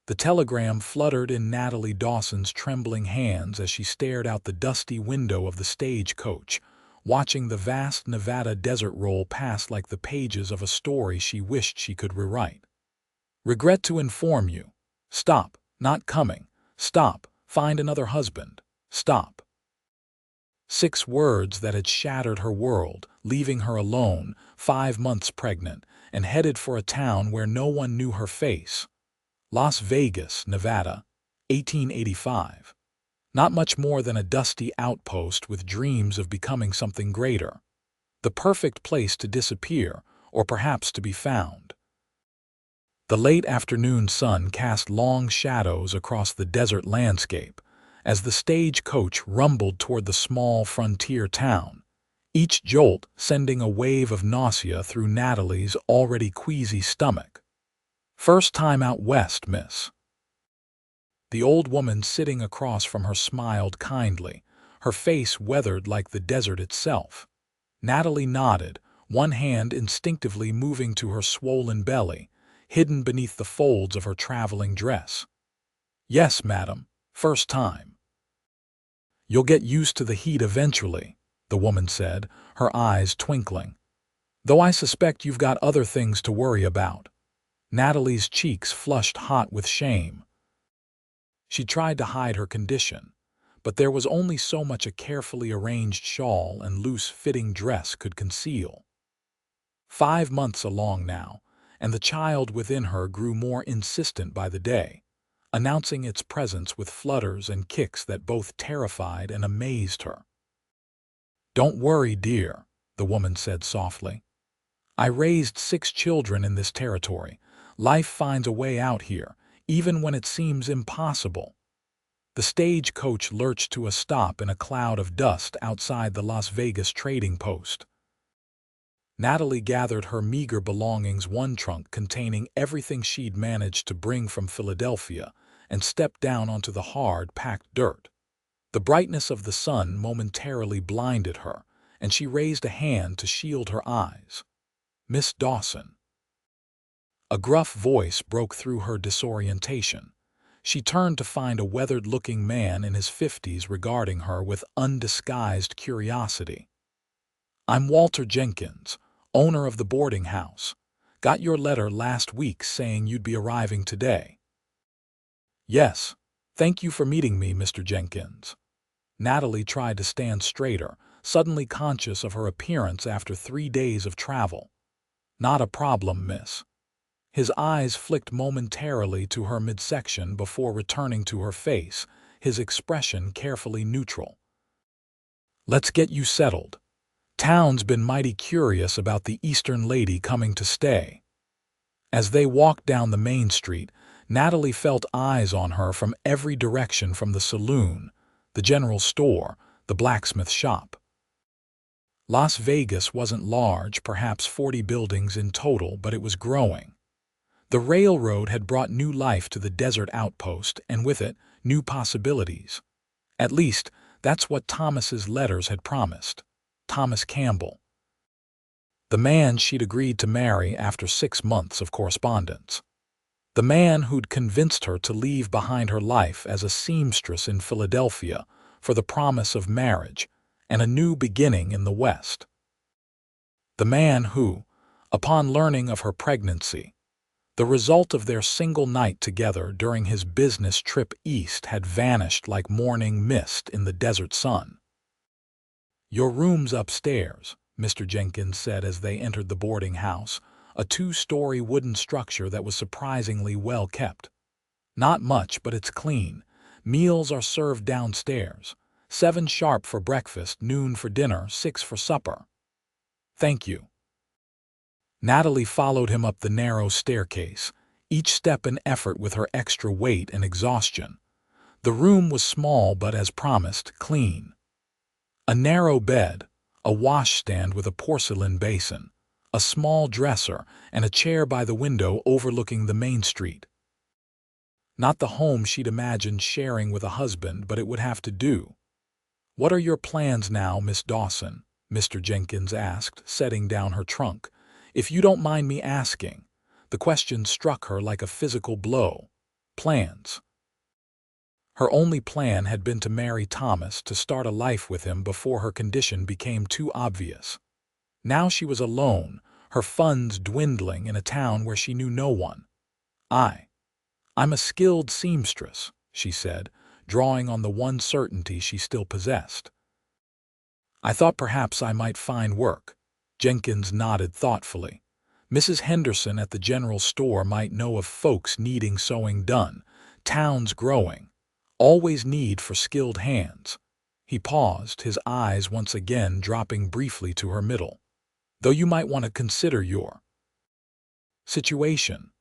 The telegram fluttered in Natalie Dawson's trembling hands as she stared out the dusty window of the stagecoach, watching the vast Nevada desert roll past like the pages of a story she wished she could rewrite. Regret to inform you. Stop. Not coming. Stop. Find another husband. Stop. 6 words that had shattered her world, leaving her alone, 5 months pregnant, and headed for a town where no one knew her face. Las Vegas, Nevada, 1885. Not much more than a dusty outpost with dreams of becoming something greater. The perfect place to disappear, or perhaps to be found. The late afternoon sun cast long shadows across the desert landscape as the stagecoach rumbled toward the small frontier town, each jolt sending a wave of nausea through Natalie's already queasy stomach. First time out west, miss. The old woman sitting across from her smiled kindly, her face weathered like the desert itself. Natalie nodded, one hand instinctively moving to her swollen belly, hidden beneath the folds of her traveling dress. Yes, madam, first time. You'll get used to the heat eventually, the woman said, her eyes twinkling. Though I suspect you've got other things to worry about. Natalie's cheeks flushed hot with shame. She tried to hide her condition, but there was only so much a carefully arranged shawl and loose-fitting dress could conceal. 5 months along now, and the child within her grew more insistent by the day, announcing its presence with flutters and kicks that both terrified and amazed her. Don't worry, dear, the woman said softly. I raised 6 children in this territory. Life finds a way out here, even when it seems impossible. The stagecoach lurched to a stop in a cloud of dust outside the Las Vegas trading post. Natalie gathered her meager belongings, one trunk containing everything she'd managed to bring from Philadelphia, and stepped down onto the hard, packed dirt. The brightness of the sun momentarily blinded her, and she raised a hand to shield her eyes. Miss Dawson. A gruff voice broke through her disorientation. She turned to find a weathered-looking man in his 50s regarding her with undisguised curiosity. I'm Walter Jenkins, owner of the boarding house. Got your letter last week saying you'd be arriving today. Yes, thank you for meeting me, Mr. Jenkins. Natalie tried to stand straighter, suddenly conscious of her appearance after 3 days of travel. Not a problem, miss. His eyes flicked momentarily to her midsection before returning to her face, his expression carefully neutral. Let's get you settled. Town's been mighty curious about the Eastern lady coming to stay. As they walked down the main street, Natalie felt eyes on her from every direction, from the saloon, the general store, the blacksmith shop. Las Vegas wasn't large, perhaps 40 buildings in total, but it was growing. The railroad had brought new life to the desert outpost, and with it, new possibilities. At least, that's what Thomas's letters had promised. Thomas Campbell. The man she'd agreed to marry after 6 months of correspondence. The man who'd convinced her to leave behind her life as a seamstress in Philadelphia for the promise of marriage and a new beginning in the West. The man who, upon learning of her pregnancy, the result of their single night together during his business trip east, had vanished like morning mist in the desert sun. Your room's upstairs, Mr. Jenkins said as they entered the boarding house, a 2-story wooden structure that was surprisingly well kept. Not much, but it's clean. Meals are served downstairs. 7 sharp for breakfast, noon for dinner, 6 for supper. Thank you. Natalie followed him up the narrow staircase, each step an effort with her extra weight and exhaustion. The room was small but, as promised, clean. A narrow bed, a washstand with a porcelain basin, a small dresser, and a chair by the window overlooking the main street. Not the home she'd imagined sharing with a husband, but it would have to do. What are your plans now, Miss Dawson? Mr. Jenkins asked, setting down her trunk. If you don't mind me asking. The question struck her like a physical blow. Plans. Her only plan had been to marry Thomas, to start a life with him before her condition became too obvious. Now she was alone, her funds dwindling in a town where she knew no one. I'm a skilled seamstress," she said, drawing on the one certainty she still possessed. "I thought perhaps I might find work." Jenkins nodded thoughtfully. "Mrs. Henderson at the general store might know of folks needing sewing done. Town's growing. Always need for skilled hands." He paused, his eyes once again dropping briefly to her middle. "Though you might want to consider your situation."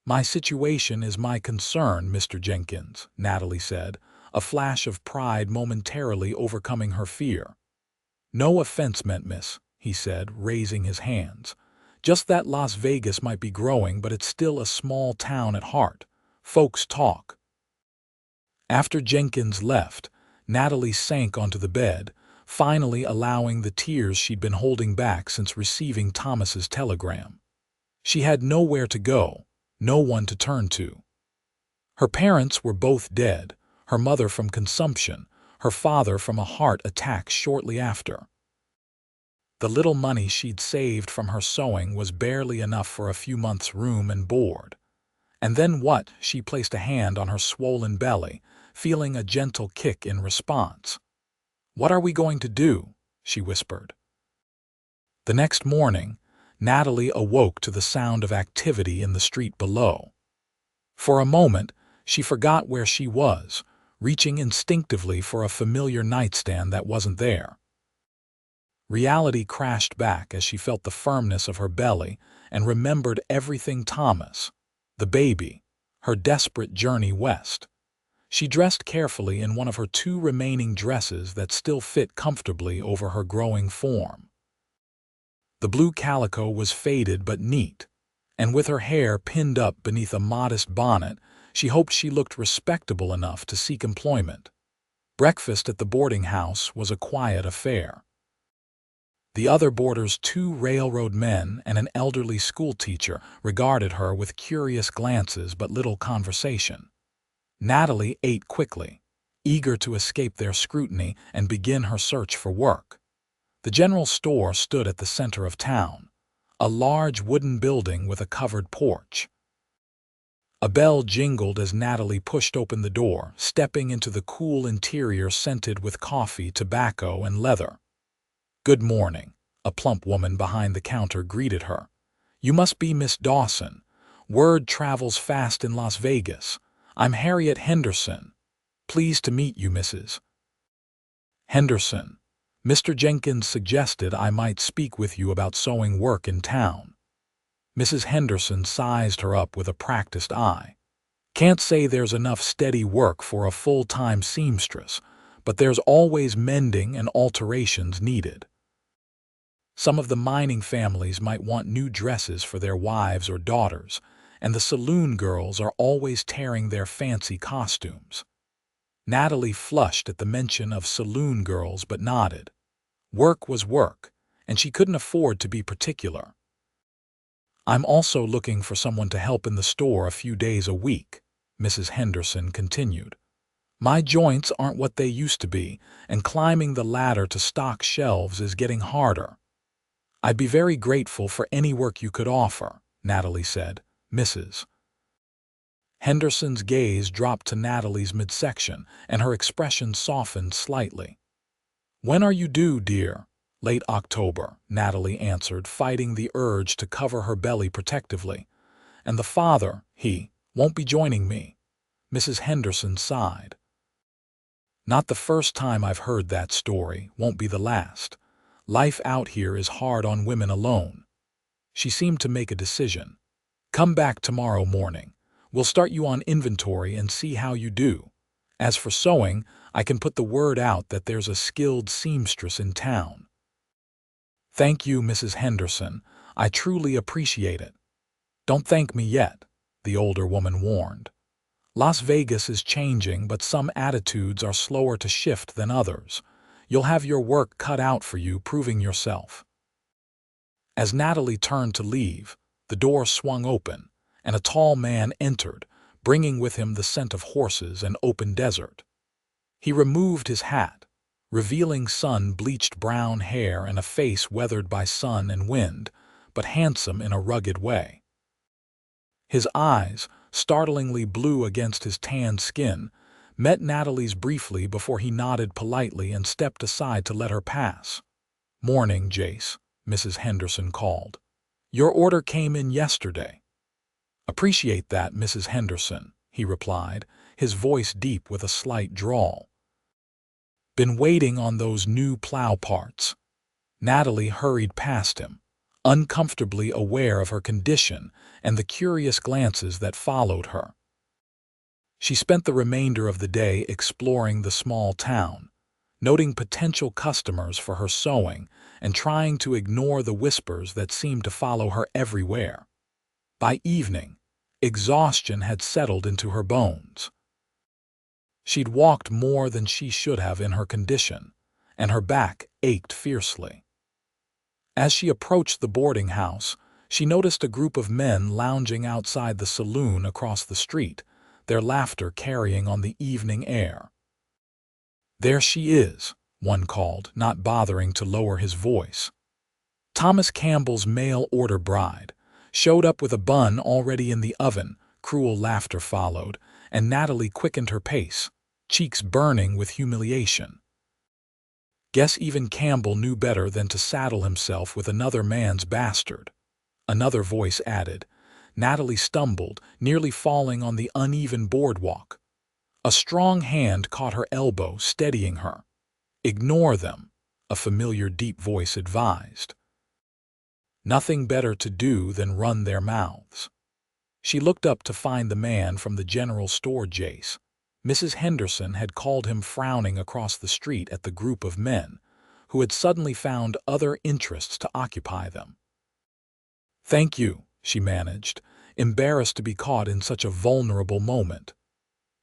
"My situation is my concern, Mr. Jenkins," Natalie said, a flash of pride momentarily overcoming her fear. "No offense meant, miss," he said, raising his hands. "Just that Las Vegas might be growing, but it's still a small town at heart. Folks talk." After Jenkins left, Natalie sank onto the bed, finally allowing the tears she'd been holding back since receiving Thomas's telegram. She had nowhere to go, no one to turn to. Her parents were both dead, her mother from consumption, her father from a heart attack shortly after. The little money she'd saved from her sewing was barely enough for a few months' room and board. And then what? She placed a hand on her swollen belly, feeling a gentle kick in response. "What are we going to do?" she whispered. The next morning, Natalie awoke to the sound of activity in the street below. For a moment, she forgot where she was, reaching instinctively for a familiar nightstand that wasn't there. Reality crashed back as she felt the firmness of her belly and remembered everything: Thomas, the baby, her desperate journey west. She dressed carefully in one of her 2 remaining dresses that still fit comfortably over her growing form. The blue calico was faded but neat, and with her hair pinned up beneath a modest bonnet, she hoped she looked respectable enough to seek employment. Breakfast at the boarding house was a quiet affair. The other boarders, 2 railroad men and an elderly schoolteacher, regarded her with curious glances but little conversation. Natalie ate quickly, eager to escape their scrutiny and begin her search for work. The general store stood at the center of town, a large wooden building with a covered porch. A bell jingled as Natalie pushed open the door, stepping into the cool interior scented with coffee, tobacco, and leather. "Good morning," a plump woman behind the counter greeted her. "You must be Miss Dawson. Word travels fast in Las Vegas. I'm Harriet Henderson. Pleased to meet you, Mrs. Henderson. Mr. Jenkins suggested I might speak with you about sewing work in town." Mrs. Henderson sized her up with a practiced eye. "Can't say there's enough steady work for a full-time seamstress, but there's always mending and alterations needed. Some of the mining families might want new dresses for their wives or daughters, and the saloon girls are always tearing their fancy costumes." Natalie flushed at the mention of saloon girls but nodded. Work was work, and she couldn't afford to be particular. "I'm also looking for someone to help in the store a few days a week," Mrs. Henderson continued. "My joints aren't what they used to be, and climbing the ladder to stock shelves is getting harder." "I'd be very grateful for any work you could offer," Natalie said. Mrs. Henderson's gaze dropped to Natalie's midsection, and her expression softened slightly. "When are you due, dear?" "Late October," Natalie answered, fighting the urge to cover her belly protectively. "And the father, he won't be joining me." Mrs. Henderson sighed. "Not the first time I've heard that story, won't be the last. Life out here is hard on women alone." She seemed to make a decision. "Come back tomorrow morning. We'll start you on inventory and see how you do. As for sewing, I can put the word out that there's a skilled seamstress in town." "Thank you, Mrs. Henderson. I truly appreciate it." "Don't thank me yet," the older woman warned. "Las Vegas is changing, but some attitudes are slower to shift than others. You'll have your work cut out for you proving yourself." As Natalie turned to leave, the door swung open, and a tall man entered, bringing with him the scent of horses and open desert. He removed his hat, revealing sun-bleached brown hair and a face weathered by sun and wind, but handsome in a rugged way. His eyes, startlingly blue against his tanned skin, met Natalie's briefly before he nodded politely and stepped aside to let her pass. "Morning, Jace," Mrs. Henderson called. "Your order came in yesterday." "Appreciate that, Mrs. Henderson," he replied, his voice deep with a slight drawl. "Been waiting on those new plow parts." Natalie hurried past him, uncomfortably aware of her condition and the curious glances that followed her. She spent the remainder of the day exploring the small town, noting potential customers for her sewing and trying to ignore the whispers that seemed to follow her everywhere. By evening, exhaustion had settled into her bones. She'd walked more than she should have in her condition, and her back ached fiercely. As she approached the boarding house, she noticed a group of men lounging outside the saloon across the street, their laughter carrying on the evening air. "There she is," one called, not bothering to lower his voice. Thomas Campbell's mail-order bride showed up with a bun already in the oven. Cruel laughter followed, and Natalie quickened her pace, cheeks burning with humiliation. Guess even Campbell knew better than to saddle himself with another man's bastard, another voice added. Natalie stumbled, nearly falling on the uneven boardwalk. A strong hand caught her elbow, steadying her. "Ignore them," a familiar deep voice advised. Nothing better to do than run their mouths. She looked up to find the man from the general store, Jace. Mrs. Henderson had called him, frowning across the street at the group of men, who had suddenly found other interests to occupy them. "Thank you," she managed, embarrassed to be caught in such a vulnerable moment.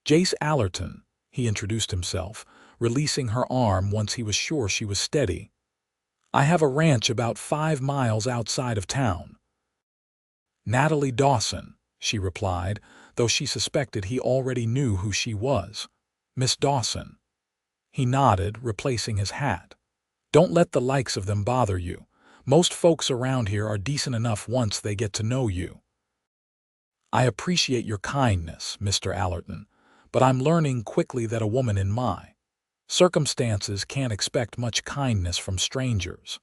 "Jace Allerton," he introduced himself, releasing her arm once he was sure she was steady. "I have a ranch about 5 miles outside of town." "Natalie Dawson," she replied, though she suspected he already knew who she was. "Miss Dawson." He nodded, replacing his hat. "Don't let the likes of them bother you. Most folks around here are decent enough once they get to know you." "I appreciate your kindness, Mr. Allerton, but I'm learning quickly that a woman in my circumstances can't expect much kindness from strangers."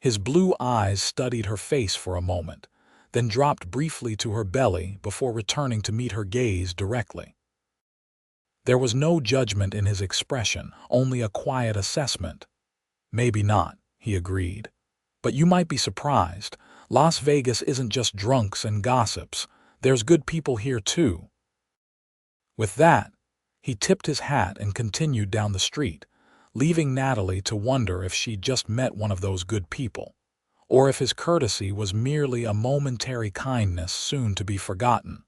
His blue eyes studied her face for a moment, then dropped briefly to her belly before returning to meet her gaze directly. There was no judgment in his expression, only a quiet assessment. "Maybe not," he agreed. "But you might be surprised. Las Vegas isn't just drunks and gossips. There's good people here too." With that, he tipped his hat and continued down the street, leaving Natalie to wonder if she'd just met one of those good people, or if his courtesy was merely a momentary kindness soon to be forgotten.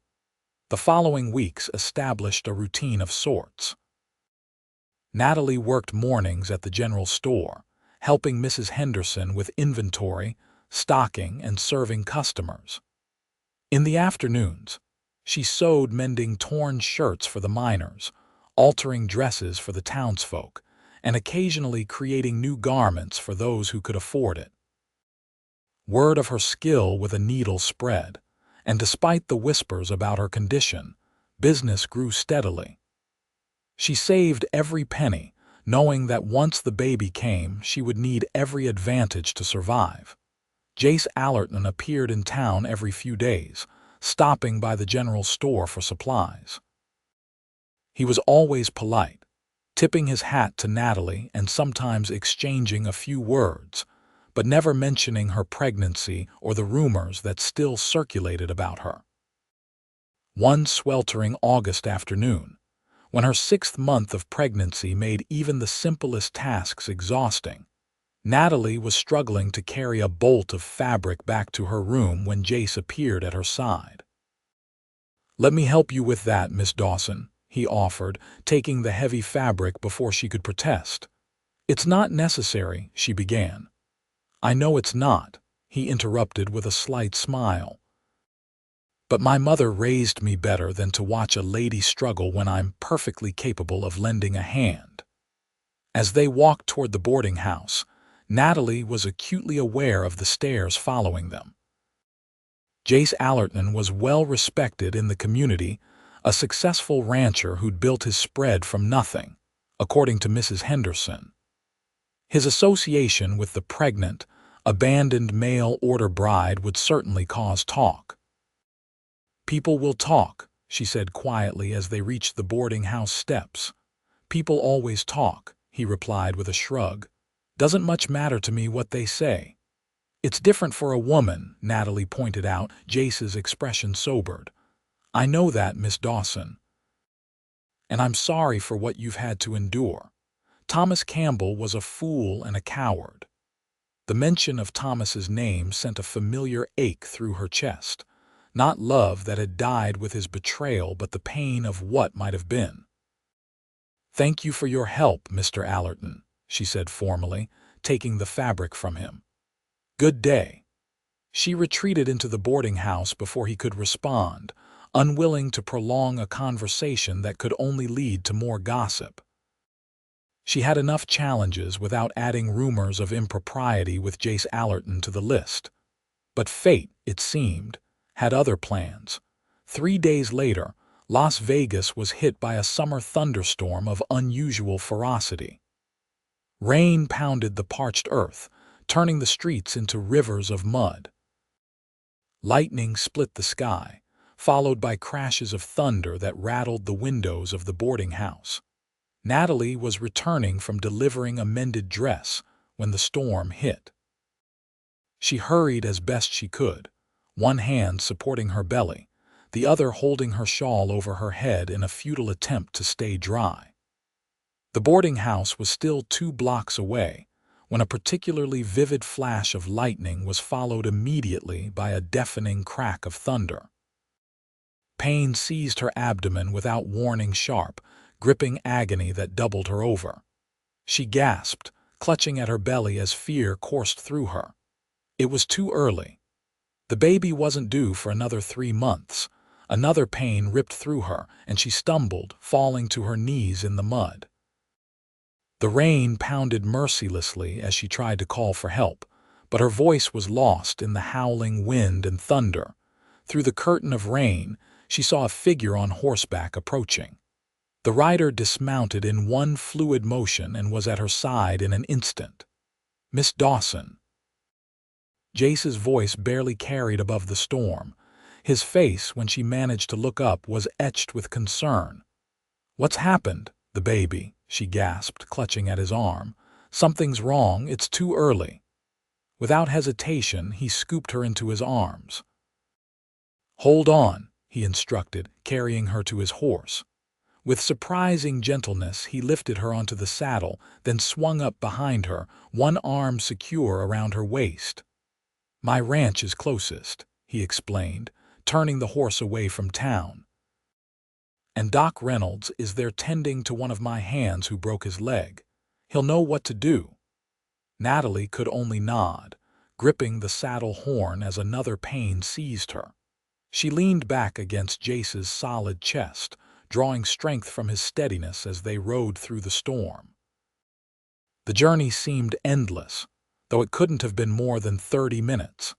The following weeks established a routine of sorts. Natalie worked mornings at the general store, helping Mrs. Henderson with inventory, stocking, and serving customers. In the afternoons, she sewed, mending torn shirts for the miners, altering dresses for the townsfolk, and occasionally creating new garments for those who could afford it. Word of her skill with a needle spread, and despite the whispers about her condition, business grew steadily. She saved every penny, knowing that once the baby came, she would need every advantage to survive. Jace Allerton appeared in town every few days, stopping by the general store for supplies. He was always polite, tipping his hat to Natalie and sometimes exchanging a few words, but never mentioning her pregnancy or the rumors that still circulated about her. One sweltering August afternoon, when her 6th month of pregnancy made even the simplest tasks exhausting, Natalie was struggling to carry a bolt of fabric back to her room when Jace appeared at her side. "Let me help you with that, Miss Dawson," he offered, taking the heavy fabric before she could protest. "It's not necessary," she began. "I know it's not," he interrupted with a slight smile. But my mother raised me better than to watch a lady struggle when I'm perfectly capable of lending a hand. As they walked toward the boarding house, Natalie was acutely aware of the stares following them. Jace Allerton was well respected in the community, a successful rancher who'd built his spread from nothing, according to Mrs. Henderson. His association with the pregnant, abandoned mail-order bride would certainly cause talk. "People will talk," she said quietly as they reached the boarding house steps. "People always talk," he replied with a shrug. "Doesn't much matter to me what they say." "It's different for a woman," Natalie pointed out, Jace's expression sobered. "I know that, Miss Dawson. And I'm sorry for what you've had to endure. Thomas Campbell was a fool and a coward." The mention of Thomas's name sent a familiar ache through her chest. Not love that had died with his betrayal, but the pain of what might have been. "Thank you for your help, Mr. Allerton," she said formally, taking the fabric from him. "Good day." She retreated into the boarding house before he could respond, unwilling to prolong a conversation that could only lead to more gossip. She had enough challenges without adding rumors of impropriety with Jace Allerton to the list. But fate, it seemed, had other plans. 3 days later, Las Vegas was hit by a summer thunderstorm of unusual ferocity. Rain pounded the parched earth, turning the streets into rivers of mud. Lightning split the sky, followed by crashes of thunder that rattled the windows of the boarding house. Natalie was returning from delivering a mended dress when the storm hit. She hurried as best she could, one hand supporting her belly, the other holding her shawl over her head in a futile attempt to stay dry. The boarding house was still 2 blocks away when a particularly vivid flash of lightning was followed immediately by a deafening crack of thunder. Pain seized her abdomen without warning, sharp, gripping agony that doubled her over. She gasped, clutching at her belly as fear coursed through her. It was too early. The baby wasn't due for another 3 months. Another pain ripped through her, and she stumbled, falling to her knees in the mud. The rain pounded mercilessly as she tried to call for help, but her voice was lost in the howling wind and thunder. Through the curtain of rain, she saw a figure on horseback approaching. The rider dismounted in one fluid motion and was at her side in an instant. "Miss Dawson." Jace's voice barely carried above the storm. His face, when she managed to look up, was etched with concern. "What's happened?" "The baby," she gasped, clutching at his arm. "Something's wrong. It's too early." Without hesitation, he scooped her into his arms. "Hold on," he instructed, carrying her to his horse. With surprising gentleness, he lifted her onto the saddle, then swung up behind her, one arm secure around her waist. "My ranch is closest," he explained, turning the horse away from town. "And Doc Reynolds is there tending to one of my hands who broke his leg. He'll know what to do." Natalie could only nod, gripping the saddle horn as another pain seized her. She leaned back against Jace's solid chest, drawing strength from his steadiness as they rode through the storm. The journey seemed endless, though it couldn't have been more than 30 minutes.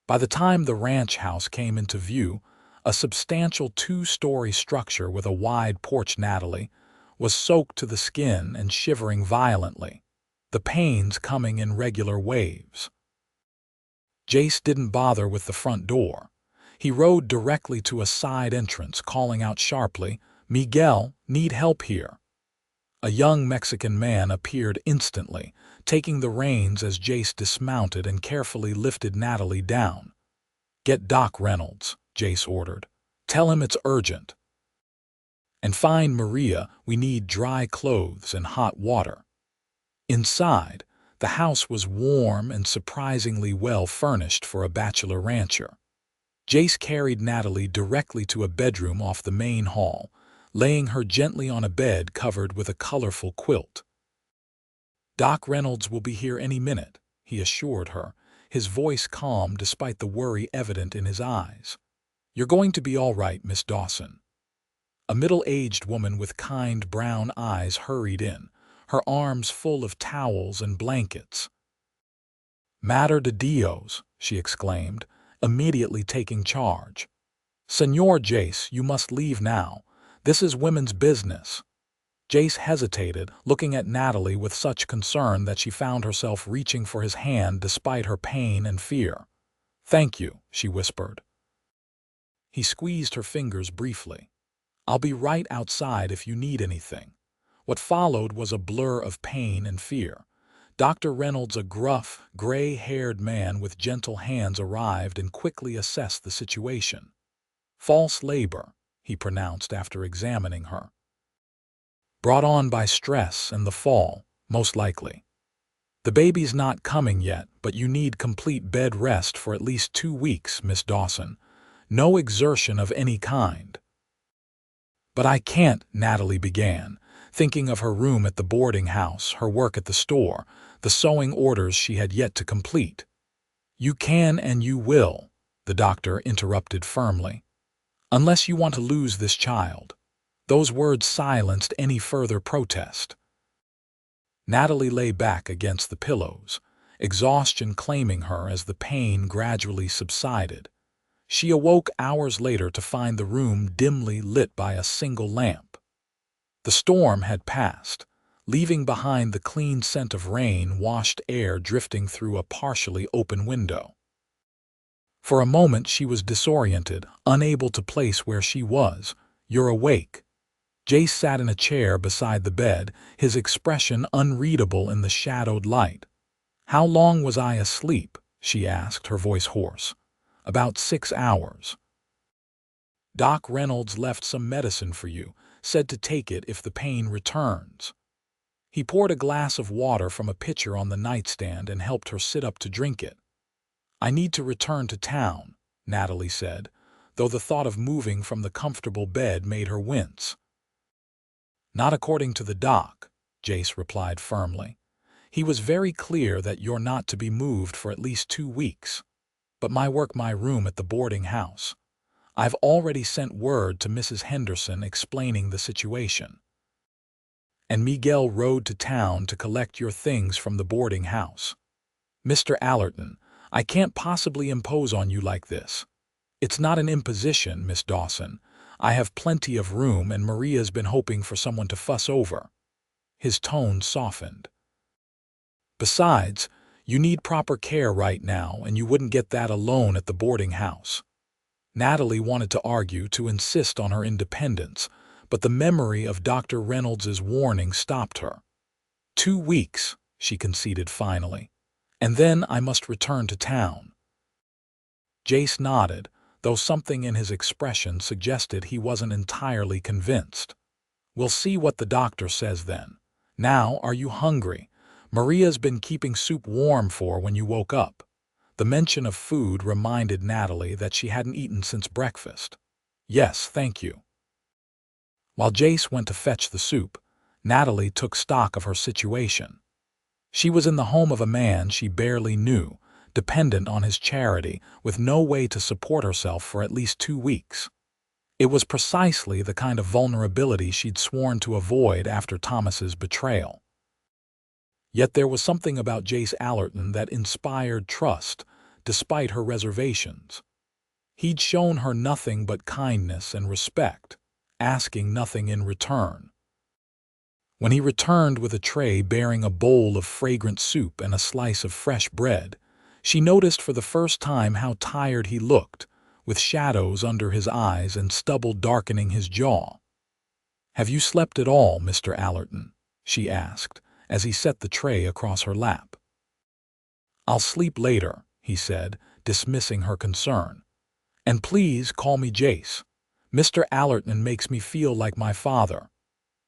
By the time the ranch house came into view, a substantial 2-story structure with a wide porch, Natalie was soaked to the skin and shivering violently, the pains coming in regular waves. Jace didn't bother with the front door. He rode directly to a side entrance, calling out sharply, "Miguel, need help here." A young Mexican man appeared instantly, taking the reins as Jace dismounted and carefully lifted Natalie down. "Get Doc Reynolds," Jace ordered. "Tell him it's urgent. And find Maria, we need dry clothes and hot water." Inside, the house was warm and surprisingly well furnished for a bachelor rancher. Jace carried Natalie directly to a bedroom off the main hall, laying her gently on a bed covered with a colorful quilt. "Doc Reynolds will be here any minute," he assured her, his voice calm despite the worry evident in his eyes. "You're going to be all right, Miss Dawson." A middle-aged woman with kind brown eyes hurried in, her arms full of towels and blankets. "Mater de Dios," she exclaimed, immediately taking charge. "Señor Jace, you must leave now. This is women's business." Jace hesitated, looking at Natalie with such concern that she found herself reaching for his hand despite her pain and fear. "Thank you," she whispered. He squeezed her fingers briefly. "I'll be right outside if you need anything." What followed was a blur of pain and fear. Dr. Reynolds, a gruff, gray-haired man with gentle hands, arrived and quickly assessed the situation. "False labor," he pronounced after examining her. "Brought on by stress and the fall, most likely. The baby's not coming yet, but you need complete bed rest for at least 2 weeks, Miss Dawson. No exertion of any kind." "But I can't," Natalie began, thinking of her room at the boarding house, her work at the store, the sewing orders she had yet to complete. "You can and you will," the doctor interrupted firmly. "Unless you want to lose this child." Those words silenced any further protest. Natalie lay back against the pillows, exhaustion claiming her as the pain gradually subsided. She awoke hours later to find the room dimly lit by a single lamp. The storm had passed, leaving behind the clean scent of rain-washed air drifting through a partially open window. For a moment she was disoriented, unable to place where she was. "You're awake." Jace sat in a chair beside the bed, his expression unreadable in the shadowed light. "How long was I asleep?" she asked, her voice hoarse. "About 6 hours. Doc Reynolds left some medicine for you, said to take it if the pain returns." He poured a glass of water from a pitcher on the nightstand and helped her sit up to drink it. "I need to return to town," Natalie said, though the thought of moving from the comfortable bed made her wince. "Not according to the doc," Jace replied firmly. "He was very clear that you're not to be moved for at least 2 weeks. But my room at the boarding house. I've already sent word to Mrs. Henderson explaining the situation. And Miguel rode to town to collect your things from the boarding house. Mr. Allerton, I can't possibly impose on you like this." "It's not an imposition, Miss Dawson. I have plenty of room and Maria's been hoping for someone to fuss over." His tone softened. "Besides, you need proper care right now and you wouldn't get that alone at the boarding house." Natalie wanted to argue, to insist on her independence, but the memory of Dr. Reynolds's warning stopped her. 2 weeks, she conceded finally, "and then I must return to town." Jace nodded, though something in his expression suggested he wasn't entirely convinced. "We'll see what the doctor says then. Now, are you hungry? Maria's been keeping soup warm for when you woke up." The mention of food reminded Natalie that she hadn't eaten since breakfast. "Yes, thank you." While Jace went to fetch the soup, Natalie took stock of her situation. She was in the home of a man she barely knew, dependent on his charity, with no way to support herself for at least 2 weeks. It was precisely the kind of vulnerability she'd sworn to avoid after Thomas's betrayal. Yet there was something about Jace Allerton that inspired trust, despite her reservations. He'd shown her nothing but kindness and respect, asking nothing in return. When he returned with a tray bearing a bowl of fragrant soup and a slice of fresh bread, she noticed for the first time how tired he looked, with shadows under his eyes and stubble darkening his jaw. "Have you slept at all, Mr. Allerton?" she asked, as he set the tray across her lap. "I'll sleep later," he said, dismissing her concern. "And please call me Jace. Mr. Allerton makes me feel like my father."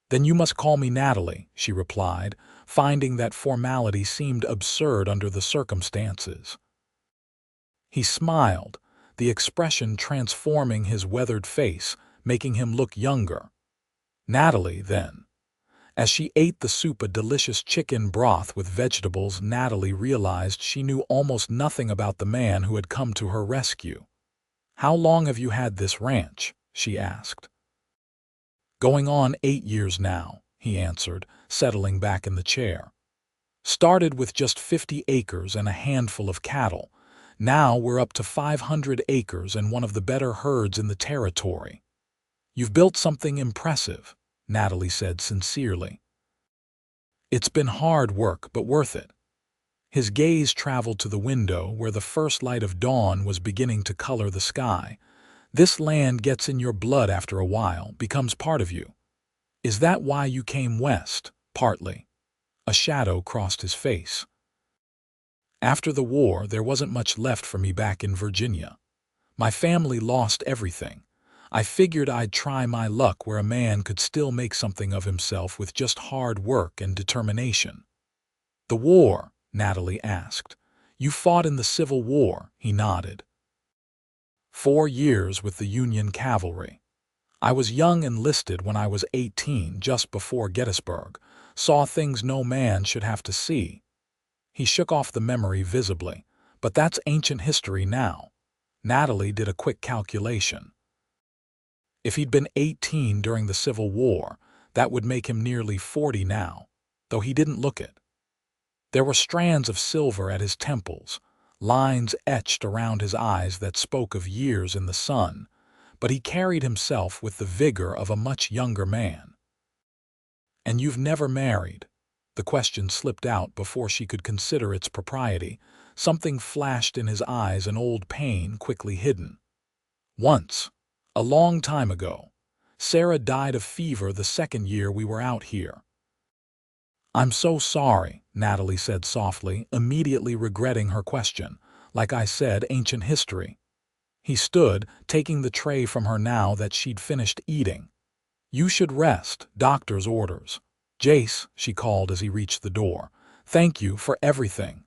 "Then you must call me Natalie," she replied, finding that formality seemed absurd under the circumstances. He smiled, the expression transforming his weathered face, making him look younger. "Natalie, then." As she ate the soup, a delicious chicken broth with vegetables, Natalie realized she knew almost nothing about the man who had come to her rescue. "How long have you had this ranch?" she asked. "Going on 8 years now," he answered, settling back in the chair. "Started with just 50 acres and a handful of cattle. Now we're up to 500 acres and one of the better herds in the territory." "You've built something impressive," Natalie said sincerely. "It's been hard work, but worth it." His gaze traveled to the window where the first light of dawn was beginning to color the sky. "This land gets in your blood after a while, becomes part of you." "Is that why you came west?" "Partly." A shadow crossed his face. "After the war, there wasn't much left for me back in Virginia. My family lost everything. I figured I'd try my luck where a man could still make something of himself with just hard work and determination." "The war?" Natalie asked. "You fought in the Civil War," he nodded. 4 years with the Union Cavalry. I was young enlisted when I was 18, just before Gettysburg. Saw things no man should have to see." He shook off the memory visibly. "But that's ancient history now." Natalie did a quick calculation. If he'd been 18 during the Civil War, that would make him nearly 40 now, though he didn't look it. There were strands of silver at his temples, lines etched around his eyes that spoke of years in the sun, but he carried himself with the vigor of a much younger man. "And you've never married?" The question slipped out before she could consider its propriety. Something flashed in his eyes, an old pain quickly hidden. "Once. A long time ago. Sarah died of fever the second year we were out here." "I'm so sorry," Natalie said softly, immediately regretting her question. "Like I said, ancient history." He stood, taking the tray from her now that she'd finished eating. "You should rest, doctor's orders." "Jace," she called as he reached the door. "Thank you for everything."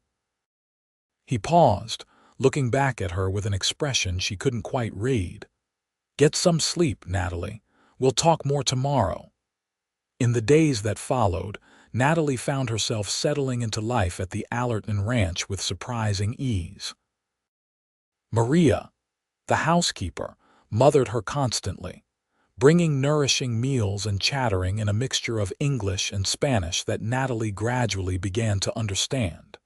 He paused, looking back at her with an expression she couldn't quite read. "Get some sleep, Natalie. We'll talk more tomorrow." In the days that followed, Natalie found herself settling into life at the Allerton ranch with surprising ease. Maria, the housekeeper, mothered her constantly, bringing nourishing meals and chattering in a mixture of English and Spanish that Natalie gradually began to understand.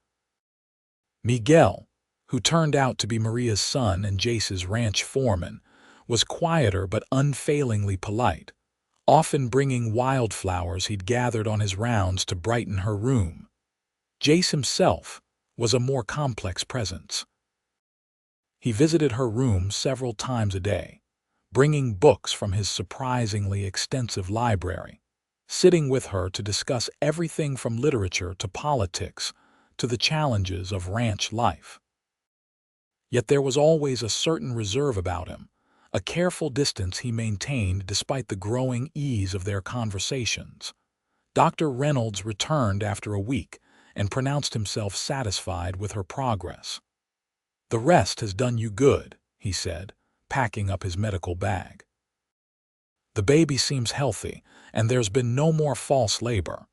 Miguel, who turned out to be Maria's son and Jace's ranch foreman, was quieter but unfailingly polite, often bringing wildflowers he'd gathered on his rounds to brighten her room. Jace himself was a more complex presence. He visited her room several times a day, bringing books from his surprisingly extensive library, sitting with her to discuss everything from literature to politics to the challenges of ranch life. Yet there was always a certain reserve about him, a careful distance he maintained despite the growing ease of their conversations. Dr. Reynolds returned after a week and pronounced himself satisfied with her progress. "The rest has done you good," he said, packing up his medical bag. "The baby seems healthy, and there's been no more false labor.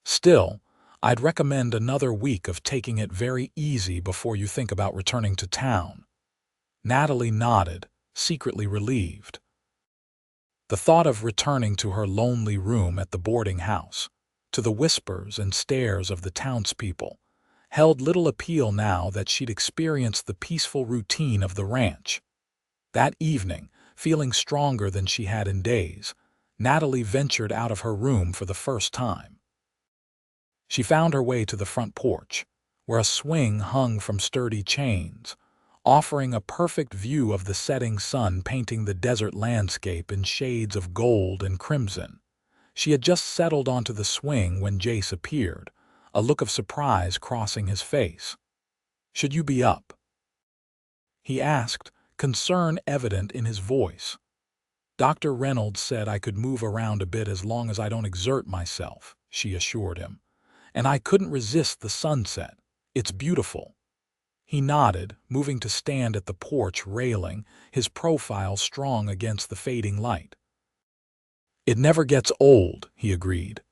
Still, I'd recommend another week of taking it very easy before you think about returning to town." Natalie nodded, secretly relieved. The thought of returning to her lonely room at the boarding house, to the whispers and stares of the townspeople, held little appeal now that she'd experienced the peaceful routine of the ranch. That evening, feeling stronger than she had in days, Natalie ventured out of her room for the first time. She found her way to the front porch, where a swing hung from sturdy chains, offering a perfect view of the setting sun painting the desert landscape in shades of gold and crimson. She had just settled onto the swing when Jace appeared, a look of surprise crossing his face. "Should you be up?" he asked, concern evident in his voice. "Dr. Reynolds said I could move around a bit as long as I don't exert myself," she assured him. "And I couldn't resist the sunset. It's beautiful." He nodded, moving to stand at the porch railing, his profile strong against the fading light. "It never gets old," he agreed.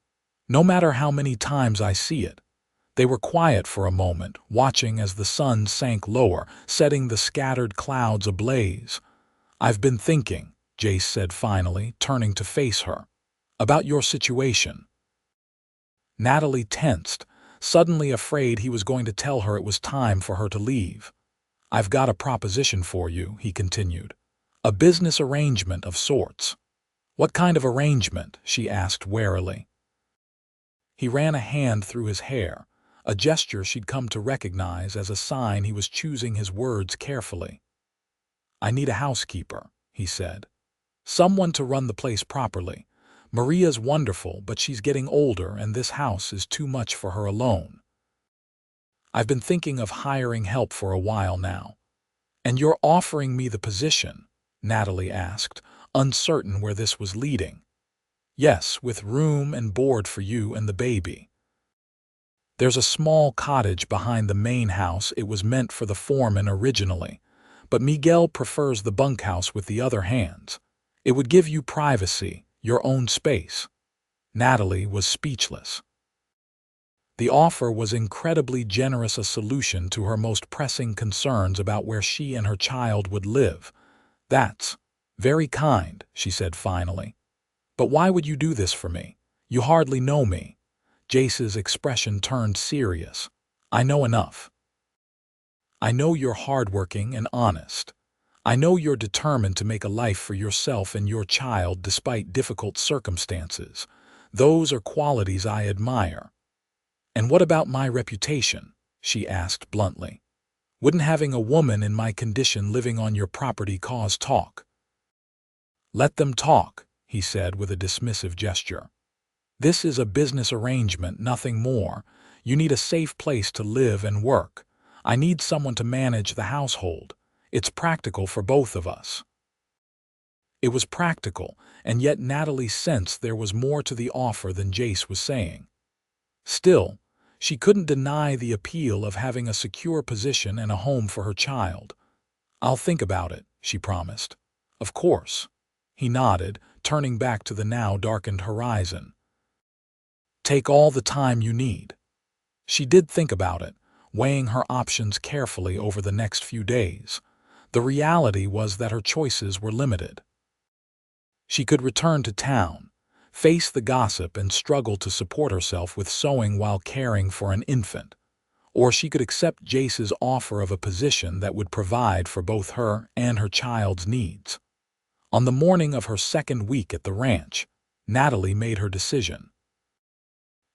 "No matter how many times I see it." They were quiet for a moment, watching as the sun sank lower, setting the scattered clouds ablaze. "I've been thinking," Jace said finally, turning to face her, "about your situation." Natalie tensed, suddenly afraid he was going to tell her it was time for her to leave. "I've got a proposition for you," he continued. "A business arrangement of sorts." "What kind of arrangement?" she asked warily. He ran a hand through his hair, a gesture she'd come to recognize as a sign he was choosing his words carefully. "I need a housekeeper," he said. "Someone to run the place properly. Maria's wonderful, but she's getting older and this house is too much for her alone. I've been thinking of hiring help for a while now." "And you're offering me the position?" Natalie asked, uncertain where this was leading. "Yes, with room and board for you and the baby. There's a small cottage behind the main house. It was meant for the foreman originally, but Miguel prefers the bunkhouse with the other hands. It would give you privacy, your own space." Natalie was speechless. The offer was incredibly generous, a solution to her most pressing concerns about where she and her child would live. "That's very kind," she said finally. "But why would you do this for me? You hardly know me." Jace's expression turned serious. "I know enough. I know you're hardworking and honest. I know you're determined to make a life for yourself and your child despite difficult circumstances. Those are qualities I admire." "And what about my reputation?" she asked bluntly. "Wouldn't having a woman in my condition living on your property cause talk?" "Let them talk," he said with a dismissive gesture. "This is a business arrangement, nothing more. You need a safe place to live and work. I need someone to manage the household. It's practical for both of us." It was practical, and yet Natalie sensed there was more to the offer than Jace was saying. Still, she couldn't deny the appeal of having a secure position and a home for her child. "I'll think about it," she promised. "Of course." He nodded, turning back to the now darkened horizon. "Take all the time you need." She did think about it, weighing her options carefully over the next few days. The reality was that her choices were limited. She could return to town, face the gossip and struggle to support herself with sewing while caring for an infant. Or she could accept Jace's offer of a position that would provide for both her and her child's needs. On the morning of her second week at the ranch, Natalie made her decision.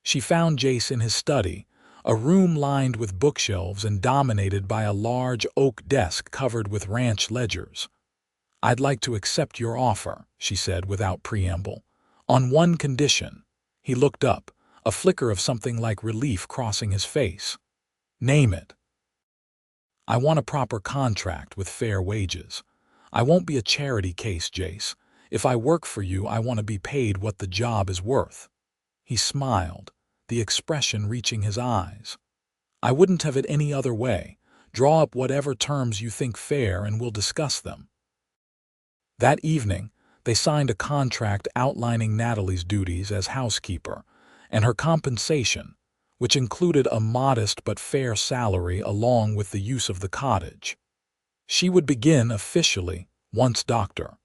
She found Jace in his study, a room lined with bookshelves and dominated by a large oak desk covered with ranch ledgers. "I'd like to accept your offer," she said without preamble. "On one condition." He looked up, a flicker of something like relief crossing his face. "Name it." "I want a proper contract with fair wages. I won't be a charity case, Jace. If I work for you, I want to be paid what the job is worth." He smiled, the expression reaching his eyes. "I wouldn't have it any other way. Draw up whatever terms you think fair and we'll discuss them." That evening, they signed a contract outlining Natalie's duties as housekeeper and her compensation, which included a modest but fair salary along with the use of the cottage. She would begin officially once Dr.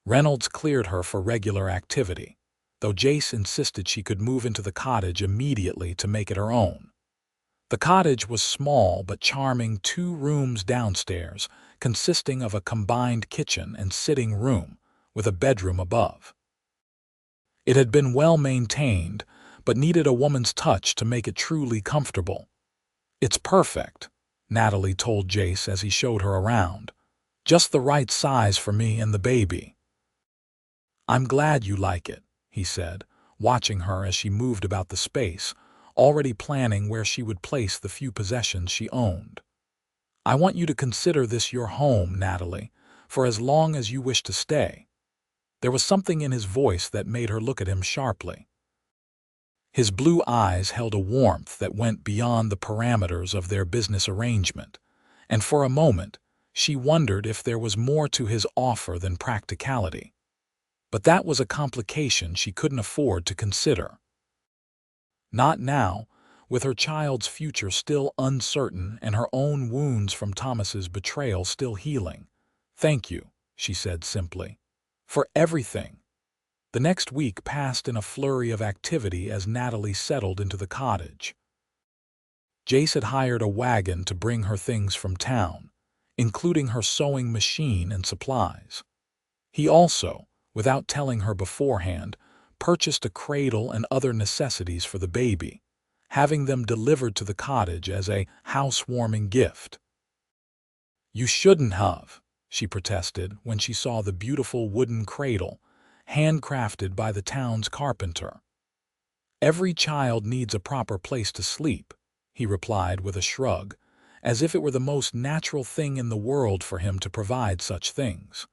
Reynolds cleared her for regular activity, though Jace insisted she could move into the cottage immediately to make it her own. The cottage was small but charming, 2 rooms downstairs, consisting of a combined kitchen and sitting room, with a bedroom above. It had been well maintained, but needed a woman's touch to make it truly comfortable. "It's perfect," Natalie told Jace as he showed her around. "Just the right size for me and the baby." "I'm glad you like it," he said, watching her as she moved about the space, already planning where she would place the few possessions she owned. "I want you to consider this your home, Natalie, for as long as you wish to stay." There was something in his voice that made her look at him sharply. His blue eyes held a warmth that went beyond the parameters of their business arrangement, and for a moment she wondered if there was more to his offer than practicality. But that was a complication she couldn't afford to consider. Not now, with her child's future still uncertain and her own wounds from Thomas's betrayal still healing. "Thank you," she said simply, "for everything." The next week passed in a flurry of activity as Natalie settled into the cottage. Jace had hired a wagon to bring her things from town, including her sewing machine and supplies. He also, without telling her beforehand, purchased a cradle and other necessities for the baby, having them delivered to the cottage as a housewarming gift. "You shouldn't have," she protested when she saw the beautiful wooden cradle, handcrafted by the town's carpenter. "Every child needs a proper place to sleep," he replied with a shrug, as if it were the most natural thing in the world for him to provide such things.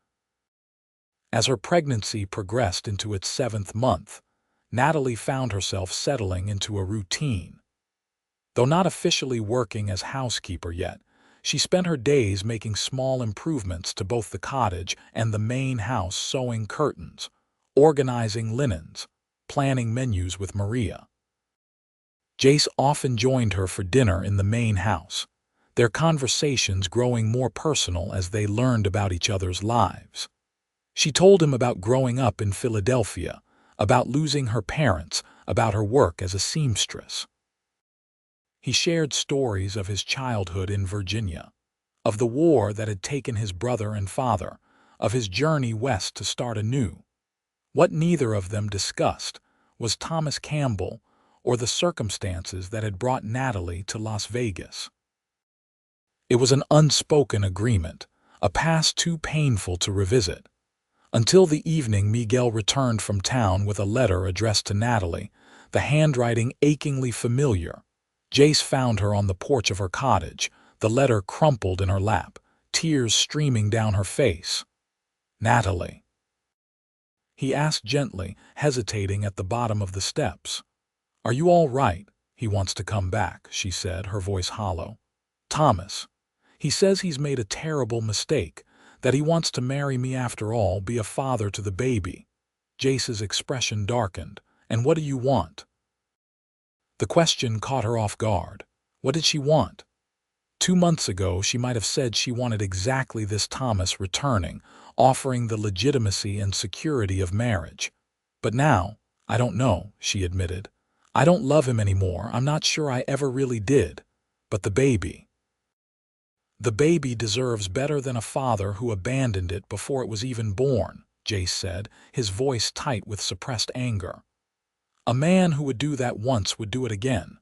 As her pregnancy progressed into its 7th month, Natalie found herself settling into a routine. Though not officially working as housekeeper yet, she spent her days making small improvements to both the cottage and the main house, sewing curtains, organizing linens, planning menus with Maria. Jace often joined her for dinner in the main house, their conversations growing more personal as they learned about each other's lives. She told him about growing up in Philadelphia, about losing her parents, about her work as a seamstress. He shared stories of his childhood in Virginia, of the war that had taken his brother and father, of his journey west to start anew. What neither of them discussed was Thomas Campbell or the circumstances that had brought Natalie to Las Vegas. It was an unspoken agreement, a past too painful to revisit. Until the evening Miguel returned from town with a letter addressed to Natalie, the handwriting achingly familiar. Jace found her on the porch of her cottage, the letter crumpled in her lap, tears streaming down her face. "Natalie," he asked gently, hesitating at the bottom of the steps. "Are you all right? He wants to come back," she said, her voice hollow. "Thomas. He says he's made a terrible mistake, that he wants to marry me after all, be a father to the baby." Jace's expression darkened. "And what do you want?" The question caught her off guard. What did she want? 2 months ago, she might have said she wanted exactly this: Thomas returning, offering the legitimacy and security of marriage. But now, "I don't know," she admitted. "I don't love him anymore. I'm not sure I ever really did. But the baby. The baby deserves better than a father who abandoned it before it was even born," Jace said, his voice tight with suppressed anger. "A man who would do that once would do it again."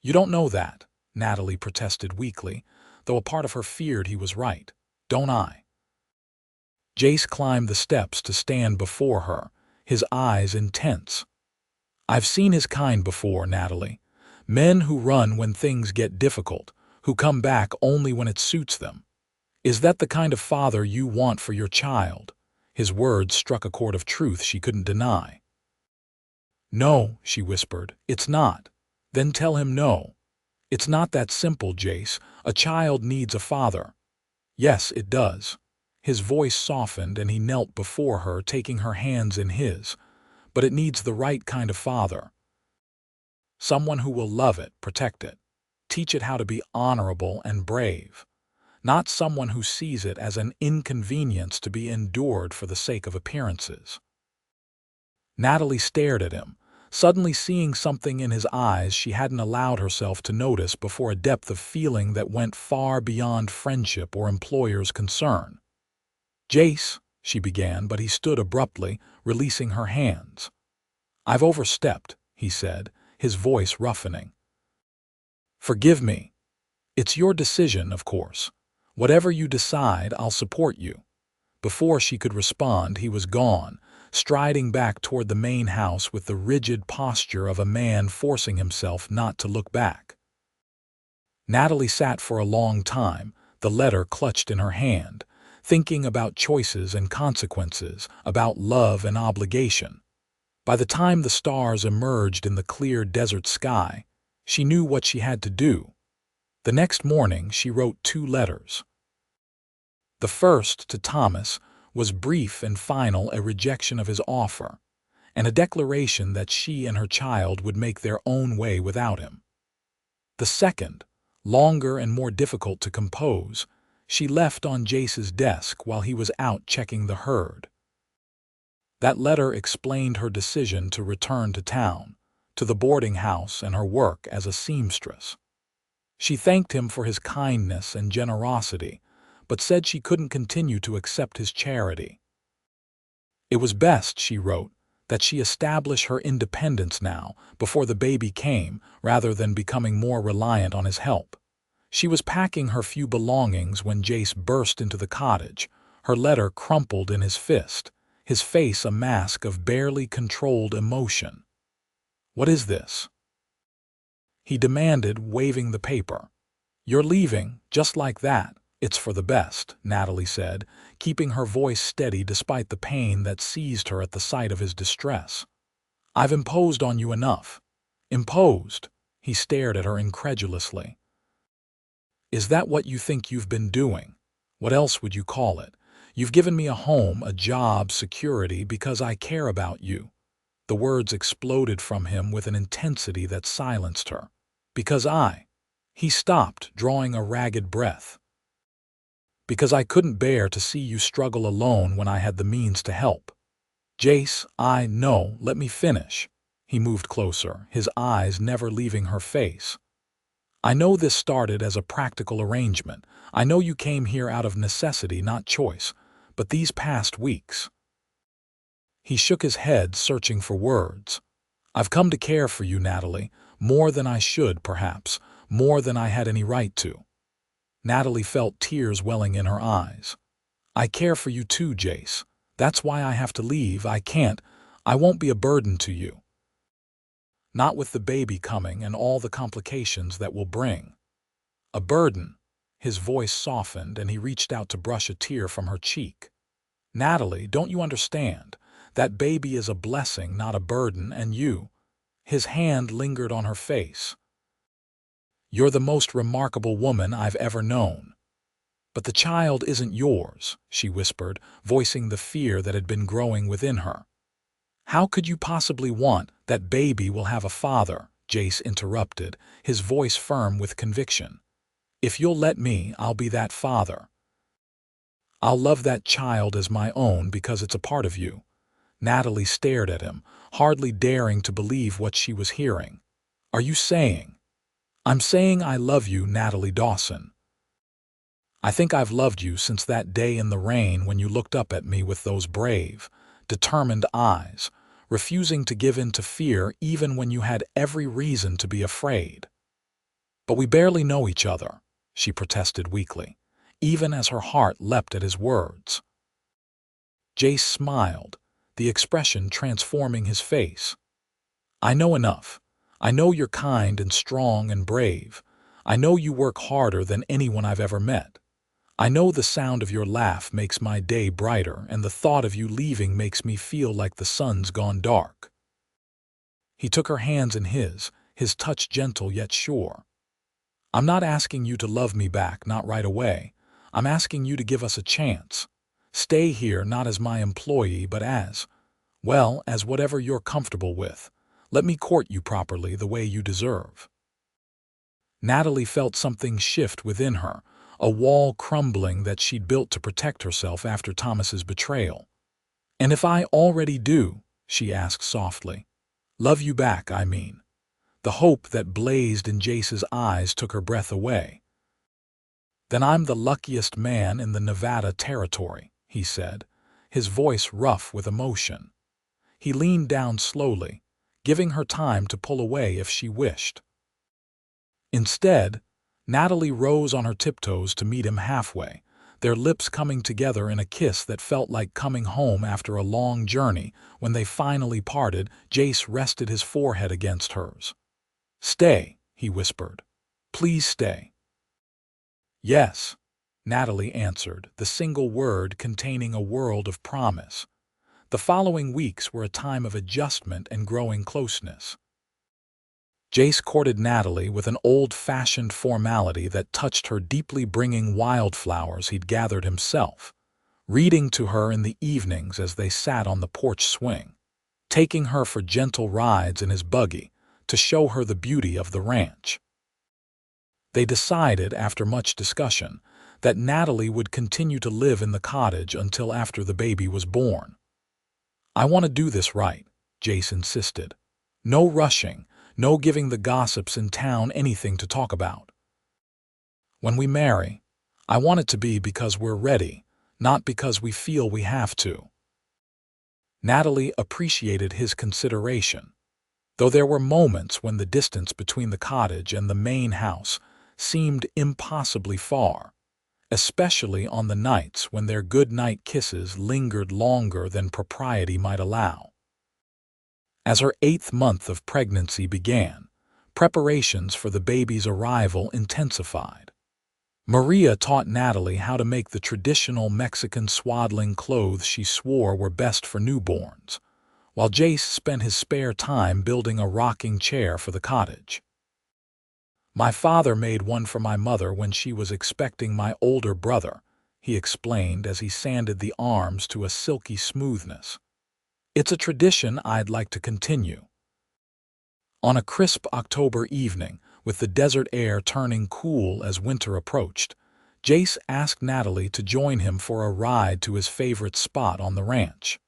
"You don't know that," Natalie protested weakly, though a part of her feared he was right. "Don't I?" Jace climbed the steps to stand before her, his eyes intense. "I've seen his kind before, Natalie. Men who run when things get difficult, who come back only when it suits them. Is that the kind of father you want for your child?" His words struck a chord of truth she couldn't deny. "No," she whispered, "it's not." "Then tell him no." "It's not that simple, Jace. A child needs a father." "Yes, it does." His voice softened and he knelt before her, taking her hands in his. "But it needs the right kind of father. Someone who will love it, protect it, teach it how to be honorable and brave. Not someone who sees it as an inconvenience to be endured for the sake of appearances." Natalie stared at him, suddenly seeing something in his eyes she hadn't allowed herself to notice before, a depth of feeling that went far beyond friendship or employer's concern. "Jace," she began, but he stood abruptly, releasing her hands. "I've overstepped," he said, his voice roughening. "Forgive me. It's your decision, of course. Whatever you decide, I'll support you." Before she could respond, he was gone, striding back toward the main house with the rigid posture of a man forcing himself not to look back. Natalie sat for a long time, the letter clutched in her hand, thinking about choices and consequences, about love and obligation. By the time the stars emerged in the clear desert sky, she knew what she had to do. The next morning, she wrote 2 letters. The first, to Thomas, was brief and final, a rejection of his offer, and a declaration that she and her child would make their own way without him. The second, longer and more difficult to compose, she left on Jace's desk while he was out checking the herd. That letter explained her decision to return to town, to the boarding house and her work as a seamstress. She thanked him for his kindness and generosity, but said she couldn't continue to accept his charity. It was best, she wrote, that she establish her independence now, before the baby came, rather than becoming more reliant on his help. She was packing her few belongings when Jace burst into the cottage, her letter crumpled in his fist, his face a mask of barely controlled emotion. "What is this?" he demanded, waving the paper. "You're leaving, just like that. It's for the best," Natalie said, keeping her voice steady despite the pain that seized her at the sight of his distress. "I've imposed on you enough." "Imposed?" He stared at her incredulously. "Is that what you think you've been doing? What else would you call it? You've given me a home, a job, security, because I care about you." The words exploded from him with an intensity that silenced her. "Because I—" He stopped, drawing a ragged breath. "Because I couldn't bear to see you struggle alone when I had the means to help." "Jace, no, let me finish." He moved closer, his eyes never leaving her face. "I know this started as a practical arrangement. I know you came here out of necessity, not choice. But these past weeks—" He shook his head, searching for words. "I've come to care for you, Natalie, more than I should, perhaps, more than I had any right to." Natalie felt tears welling in her eyes. "I care for you too, Jace. That's why I have to leave. I can't. I won't be a burden to you. Not with the baby coming and all the complications that will bring." "A burden?" His voice softened and he reached out to brush a tear from her cheek. "Natalie, don't you understand? That baby is a blessing, not a burden, and you—" His hand lingered on her face. "You're the most remarkable woman I've ever known." "But the child isn't yours," she whispered, voicing the fear that had been growing within her. "How could you possibly want— That baby will have a father," Jace interrupted, his voice firm with conviction. "If you'll let me, I'll be that father. I'll love that child as my own because it's a part of you." Natalie stared at him, hardly daring to believe what she was hearing. "Are you saying—" "I'm saying I love you, Natalie Dawson. I think I've loved you since that day in the rain when you looked up at me with those brave, determined eyes, refusing to give in to fear even when you had every reason to be afraid." "But we barely know each other," she protested weakly, even as her heart leapt at his words. Jace smiled, the expression transforming his face. "I know enough. I know you're kind and strong and brave. I know you work harder than anyone I've ever met. I know the sound of your laugh makes my day brighter, and the thought of you leaving makes me feel like the sun's gone dark." He took her hands in his touch gentle yet sure. "I'm not asking you to love me back, not right away. I'm asking you to give us a chance. Stay here not as my employee, but as whatever you're comfortable with. Let me court you properly the way you deserve." Natalie felt something shift within her, a wall crumbling that she'd built to protect herself after Thomas's betrayal. "And if I already do," she asked softly, "love you back, I mean." The hope that blazed in Jace's eyes took her breath away. "Then I'm the luckiest man in the Nevada territory," he said, his voice rough with emotion. He leaned down slowly, giving her time to pull away if she wished. Instead, Natalie rose on her tiptoes to meet him halfway, their lips coming together in a kiss that felt like coming home after a long journey. When they finally parted, Jace rested his forehead against hers. "Stay," he whispered. "Please stay." "Yes," Natalie answered, the single word containing a world of promise. The following weeks were a time of adjustment and growing closeness. Jace courted Natalie with an old-fashioned formality that touched her deeply, bringing wildflowers he'd gathered himself, reading to her in the evenings as they sat on the porch swing, taking her for gentle rides in his buggy to show her the beauty of the ranch. They decided, after much discussion, that Natalie would continue to live in the cottage until after the baby was born. "I want to do this right," Jace insisted. "No rushing, no giving the gossips in town anything to talk about. When we marry, I want it to be because we're ready, not because we feel we have to." Natalie appreciated his consideration, though there were moments when the distance between the cottage and the main house seemed impossibly far, especially on the nights when their good-night kisses lingered longer than propriety might allow. As her 8th month of pregnancy began, preparations for the baby's arrival intensified. Maria taught Natalie how to make the traditional Mexican swaddling clothes she swore were best for newborns, while Jace spent his spare time building a rocking chair for the cottage. "My father made one for my mother when she was expecting my older brother," he explained as he sanded the arms to a silky smoothness. "It's a tradition I'd like to continue." On a crisp October evening, with the desert air turning cool as winter approached, Jace asked Natalie to join him for a ride to his favorite spot on the ranch.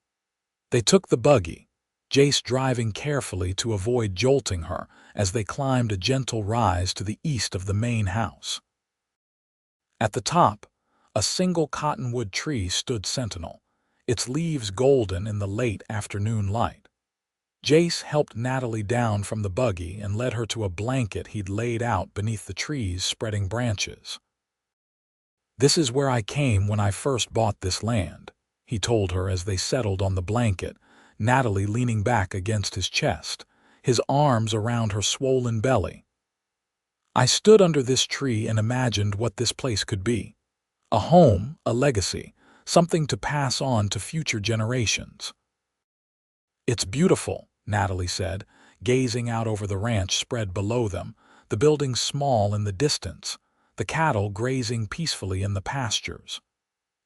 They took the buggy, Jace driving carefully to avoid jolting her as they climbed a gentle rise to the east of the main house. At the top, a single cottonwood tree stood sentinel, its leaves golden in the late afternoon light. Jace helped Natalie down from the buggy and led her to a blanket he'd laid out beneath the tree's spreading branches. "This is where I came when I first bought this land," he told her as they settled on the blanket, Natalie leaning back against his chest, his arms around her swollen belly. "I stood under this tree and imagined what this place could be. A home, a legacy, something to pass on to future generations." "It's beautiful," Natalie said, gazing out over the ranch spread below them, the buildings small in the distance, the cattle grazing peacefully in the pastures.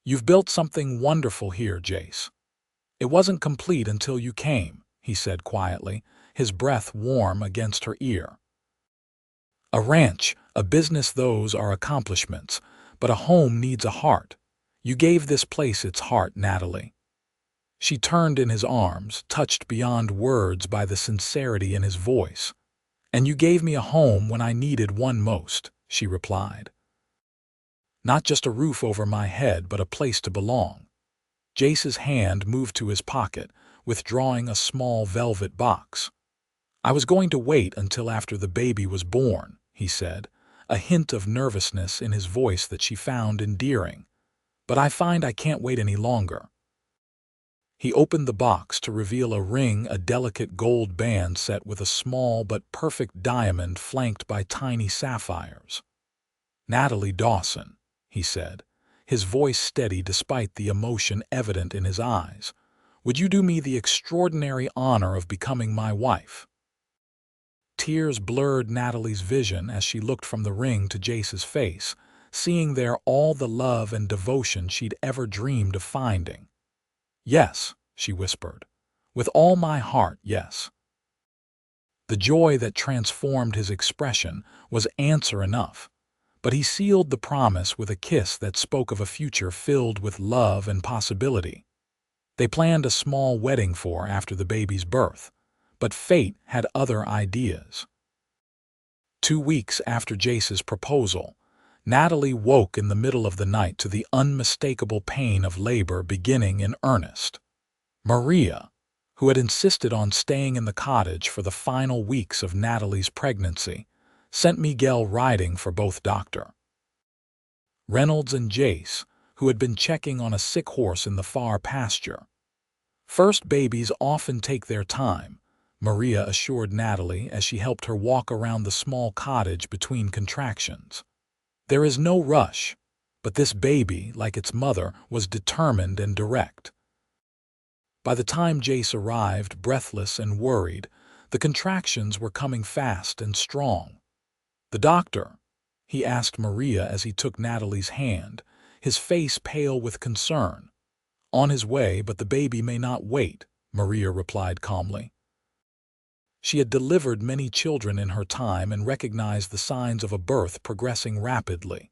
"You've built something wonderful here, Jace." "It wasn't complete until you came," he said quietly, his breath warm against her ear. "A ranch, a business, those are accomplishments, but a home needs a heart. You gave this place its heart, Natalie." She turned in his arms, touched beyond words by the sincerity in his voice. "And you gave me a home when I needed one most," she replied. "Not just a roof over my head, but a place to belong." Jace's hand moved to his pocket, withdrawing a small velvet box. "I was going to wait until after the baby was born," he said, a hint of nervousness in his voice that she found endearing. "But I find I can't wait any longer." He opened the box to reveal a ring, a delicate gold band set with a small but perfect diamond flanked by tiny sapphires. "Natalie Dawson," he said, his voice steady despite the emotion evident in his eyes, "would you do me the extraordinary honor of becoming my wife?" Tears blurred Natalie's vision as she looked from the ring to Jace's face, seeing there all the love and devotion she'd ever dreamed of finding. "Yes," she whispered, "with all my heart, yes." The joy that transformed his expression was answer enough, but he sealed the promise with a kiss that spoke of a future filled with love and possibility. They planned a small wedding for after the baby's birth, but fate had other ideas. 2 weeks after Jace's proposal, Natalie woke in the middle of the night to the unmistakable pain of labor beginning in earnest. Maria, who had insisted on staying in the cottage for the final weeks of Natalie's pregnancy, sent Miguel riding for both Dr. Reynolds and Jace, who had been checking on a sick horse in the far pasture. "First babies often take their time," Maria assured Natalie as she helped her walk around the small cottage between contractions. "There is no rush, but this baby, like its mother, was determined and direct." By the time Jace arrived, breathless and worried, the contractions were coming fast and strong. "The doctor?" he asked Maria as he took Natalie's hand, his face pale with concern. "On his way, but the baby may not wait," Maria replied calmly. She had delivered many children in her time and recognized the signs of a birth progressing rapidly.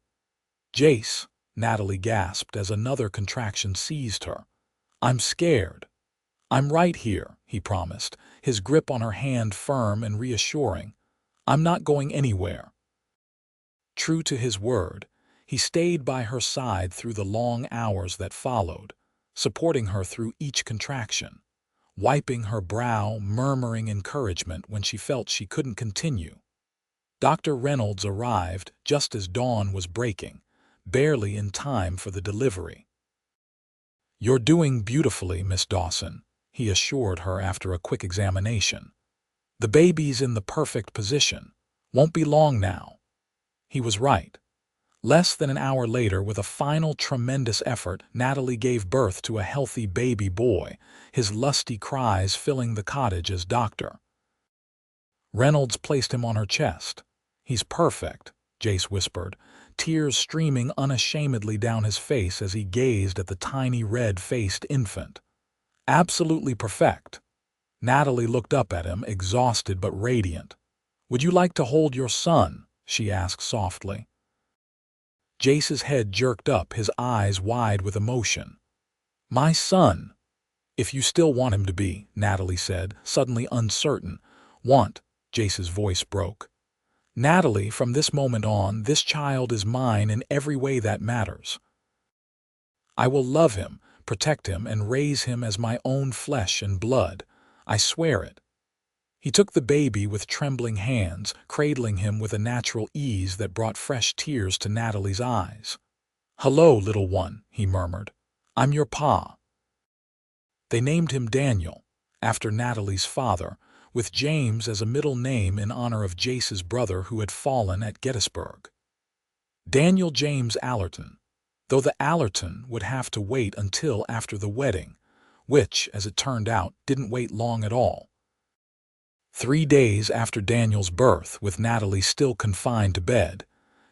"Jace," Natalie gasped as another contraction seized her. "I'm scared." "I'm right here," he promised, his grip on her hand firm and reassuring. "I'm not going anywhere." True to his word, he stayed by her side through the long hours that followed, supporting her through each contraction, wiping her brow, murmuring encouragement when she felt she couldn't continue. Dr. Reynolds arrived just as dawn was breaking, barely in time for the delivery. "You're doing beautifully, Miss Dawson," he assured her after a quick examination. "The baby's in the perfect position. Won't be long now." He was right. Less than an hour later, with a final tremendous effort, Natalie gave birth to a healthy baby boy, his lusty cries filling the cottage as Dr. Reynolds placed him on her chest. "He's perfect," Jace whispered, tears streaming unashamedly down his face as he gazed at the tiny red-faced infant. "Absolutely perfect." Natalie looked up at him, exhausted but radiant. "Would you like to hold your son?" she asked softly. Jace's head jerked up, his eyes wide with emotion. "My son." "If you still want him to be," Natalie said, suddenly uncertain. "Want?" Jace's voice broke. "Natalie, from this moment on, this child is mine in every way that matters. I will love him, protect him, and raise him as my own flesh and blood. I swear it." He took the baby with trembling hands, cradling him with a natural ease that brought fresh tears to Natalie's eyes. "Hello, little one," he murmured. "I'm your pa." They named him Daniel, after Natalie's father, with James as a middle name in honor of Jace's brother who had fallen at Gettysburg. Daniel James Allerton, though the Allerton would have to wait until after the wedding, which, as it turned out, didn't wait long at all. 3 days after Daniel's birth, with Natalie still confined to bed,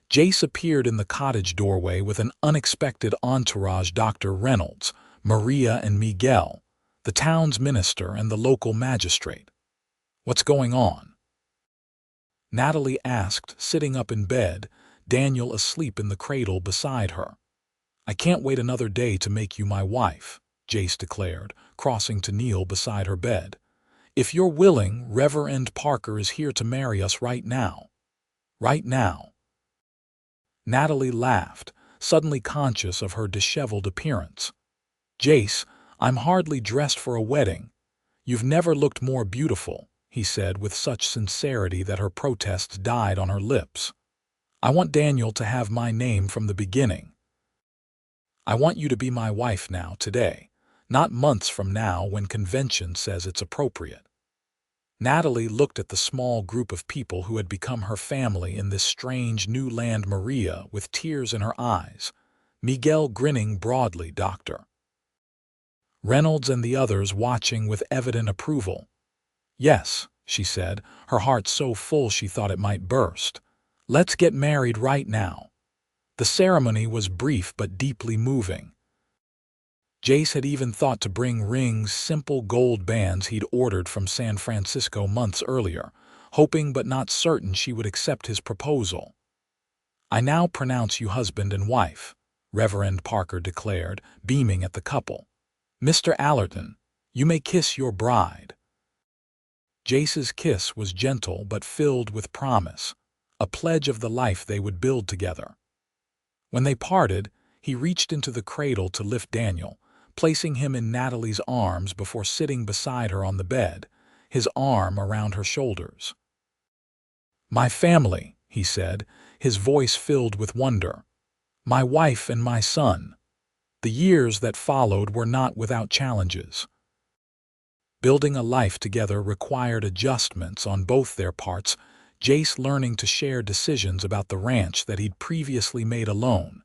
Jace appeared in the cottage doorway with an unexpected entourage: Dr. Reynolds, Maria and Miguel, the town's minister and the local magistrate. "What's going on?" Natalie asked, sitting up in bed, Daniel asleep in the cradle beside her. "I can't wait another day to make you my wife," Jace declared, crossing to kneel beside her bed. "If you're willing, Reverend Parker is here to marry us right now." "Right now?" Natalie laughed, suddenly conscious of her disheveled appearance. "Jace, I'm hardly dressed for a wedding. You've never looked more beautiful," he said with such sincerity that her protests died on her lips. "I want Daniel to have my name from the beginning. I want you to be my wife now, today, not months from now when convention says it's appropriate." Natalie looked at the small group of people who had become her family in this strange new land, Maria with tears in her eyes, Miguel grinning broadly, Dr. Reynolds and the others watching with evident approval. "Yes," she said, her heart so full she thought it might burst. "Let's get married right now." The ceremony was brief but deeply moving. Jace had even thought to bring rings, simple gold bands he'd ordered from San Francisco months earlier, hoping but not certain she would accept his proposal. "I now pronounce you husband and wife," Reverend Parker declared, beaming at the couple. "Mr. Allerton, you may kiss your bride." Jace's kiss was gentle but filled with promise, a pledge of the life they would build together. When they parted, he reached into the cradle to lift Daniel, placing him in Natalie's arms before sitting beside her on the bed, his arm around her shoulders. "My family," he said, his voice filled with wonder. "My wife and my son." The years that followed were not without challenges. Building a life together required adjustments on both their parts, Jace learning to share decisions about the ranch that he'd previously made alone,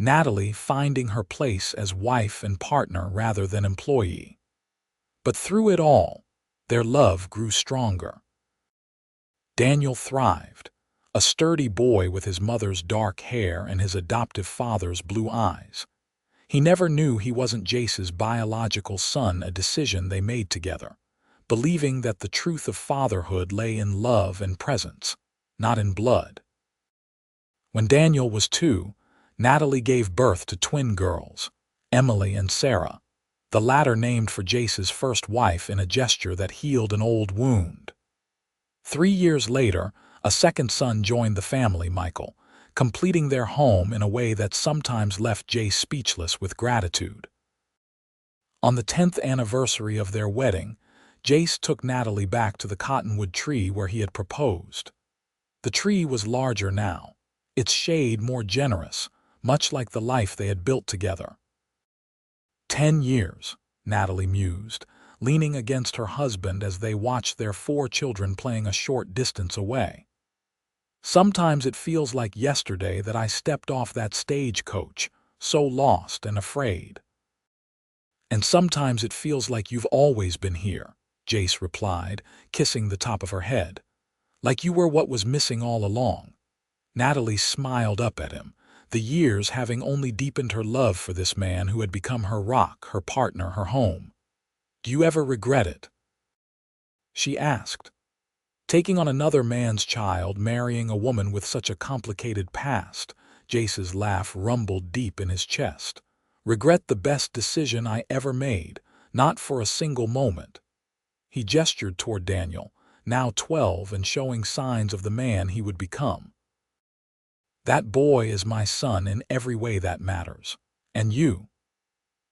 Natalie finding her place as wife and partner rather than employee. But through it all, their love grew stronger. Daniel thrived, a sturdy boy with his mother's dark hair and his adoptive father's blue eyes. He never knew he wasn't Jace's biological son, a decision they made together, believing that the truth of fatherhood lay in love and presence, not in blood. When Daniel was 2, Natalie gave birth to twin girls, Emily and Sarah, the latter named for Jace's first wife in a gesture that healed an old wound. 3 years later, a second son joined the family, Michael, completing their home in a way that sometimes left Jace speechless with gratitude. On the 10th anniversary of their wedding, Jace took Natalie back to the cottonwood tree where he had proposed. The tree was larger now, its shade more generous, much like the life they had built together. 10 years, Natalie mused, leaning against her husband as they watched their 4 children playing a short distance away. Sometimes it feels like yesterday that I stepped off that stagecoach, so lost and afraid. And sometimes it feels like you've always been here, Jace replied, kissing the top of her head. Like you were what was missing all along. Natalie smiled up at him, the years having only deepened her love for this man who had become her rock, her partner, her home. Do you ever regret it? She asked. Taking on another man's child, marrying a woman with such a complicated past, Jace's laugh rumbled deep in his chest. Regret the best decision I ever made, not for a single moment. He gestured toward Daniel, now 12 and showing signs of the man he would become. That boy is my son in every way that matters. And you?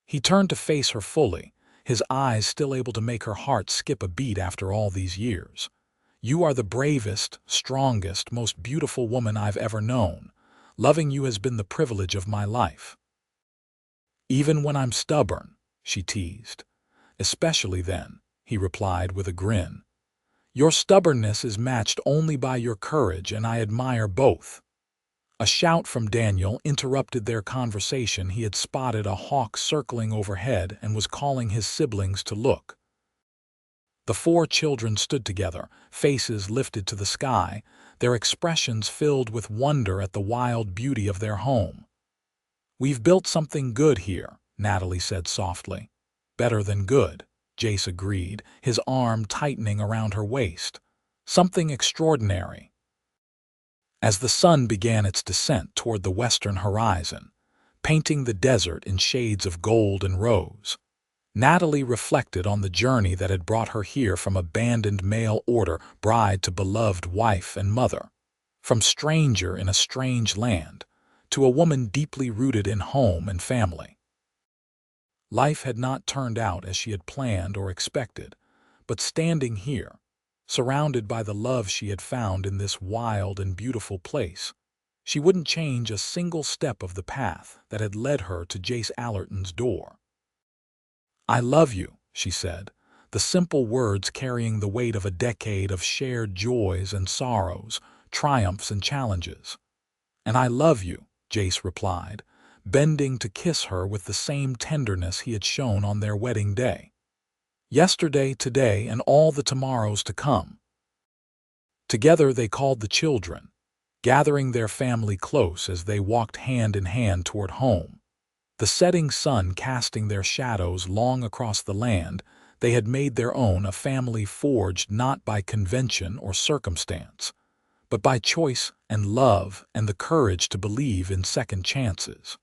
He turned to face her fully, his eyes still able to make her heart skip a beat after all these years. You are the bravest, strongest, most beautiful woman I've ever known. Loving you has been the privilege of my life. Even when I'm stubborn, she teased. Especially then, he replied with a grin. Your stubbornness is matched only by your courage, and I admire both. A shout from Daniel interrupted their conversation. He had spotted a hawk circling overhead and was calling his siblings to look. The 4 children stood together, faces lifted to the sky, their expressions filled with wonder at the wild beauty of their home. We've built something good here, Natalie said softly. Better than good, Jace agreed, his arm tightening around her waist. Something extraordinary. As the sun began its descent toward the western horizon, painting the desert in shades of gold and rose, Natalie reflected on the journey that had brought her here from abandoned mail order bride to beloved wife and mother, from stranger in a strange land to a woman deeply rooted in home and family. Life had not turned out as she had planned or expected, but standing here, surrounded by the love she had found in this wild and beautiful place, she wouldn't change a single step of the path that had led her to Jace Allerton's door. I love you, she said, the simple words carrying the weight of a decade of shared joys and sorrows, triumphs and challenges. And I love you, Jace replied, bending to kiss her with the same tenderness he had shown on their wedding day. Yesterday, today, and all the tomorrows to come. Together they called the children, gathering their family close as they walked hand in hand toward home. The setting sun casting their shadows long across the land, they had made their own, a family forged not by convention or circumstance, but by choice and love and the courage to believe in second chances.